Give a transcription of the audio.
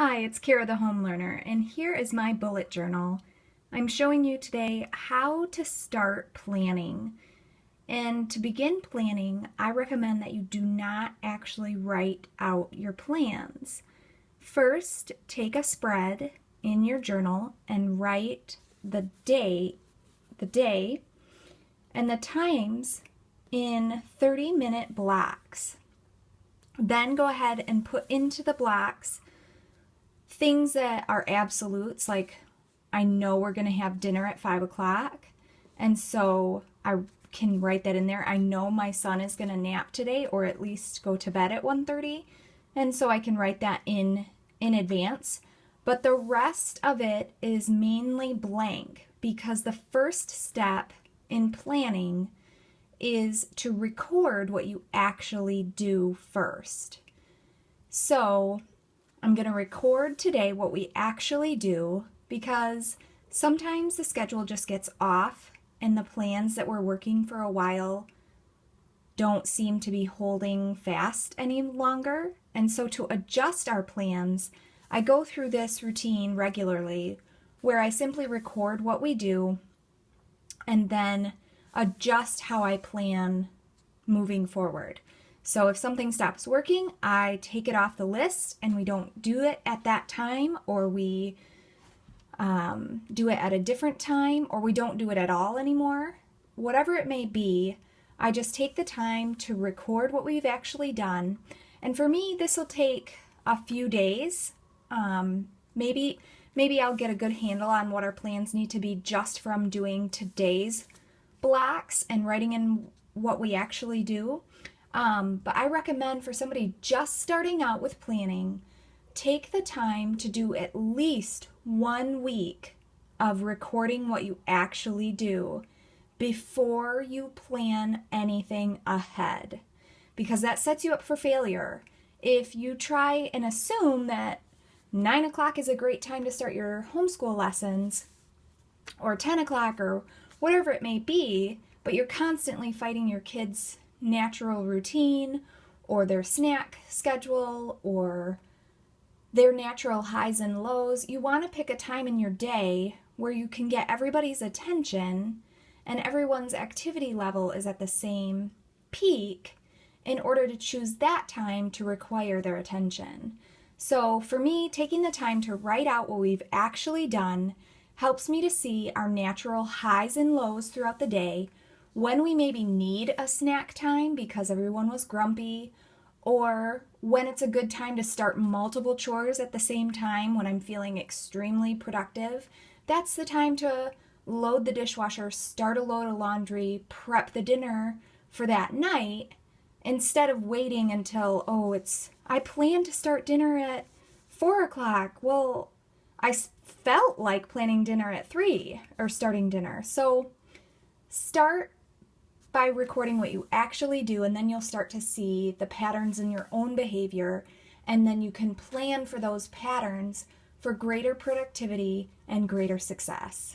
Hi, it's Kara the Home Learner, and here is my bullet journal. I'm showing you today how to start planning. And to begin planning, I recommend that you do not actually write out your plans. First, take a spread in your journal and write the day, and the times in 30-minute blocks. Then go ahead and put into the blocks things that are absolutes, like I know we're going to have dinner at 5 o'clock, and so I can write that in there. I know my son is going to nap today, or at least go to bed at 1:30, and so I can write that in advance. But the rest of it is mainly blank, because the first step in planning is to record what you actually do first. So I'm going to record today what we actually do, because sometimes the schedule just gets off and the plans that we're working for a while don't seem to be holding fast any longer. And so to adjust our plans, I go through this routine regularly where I simply record what we do and then adjust how I plan moving forward. So if something stops working, I take it off the list and we don't do it at that time, or we do it at a different time, or we don't do it at all anymore. Whatever it may be, I just take the time to record what we've actually done. And for me, this will take a few days. Maybe I'll get a good handle on what our plans need to be just from doing today's blocks and writing in what we actually do. But I recommend for somebody just starting out with planning, take the time to do at least 1 week of recording what you actually do before you plan anything ahead, because that sets you up for failure. If you try and assume that 9 o'clock is a great time to start your homeschool lessons, or 10 o'clock, or whatever it may be, but you're constantly fighting your kids' natural routine or their snack schedule or their natural highs and lows, you want to pick a time in your day where you can get everybody's attention and everyone's activity level is at the same peak in order to choose that time to require their attention. So for me, taking the time to write out what we've actually done helps me to see our natural highs and lows throughout the day, when we maybe need a snack time because everyone was grumpy, or when it's a good time to start multiple chores at the same time when I'm feeling extremely productive. That's the time to load the dishwasher, start a load of laundry, prep the dinner for that night, instead of waiting until, I plan to start dinner at 4 o'clock. Well, I felt like planning dinner at 3 or starting dinner. So start by recording what you actually do, and then you'll start to see the patterns in your own behavior, and then you can plan for those patterns for greater productivity and greater success.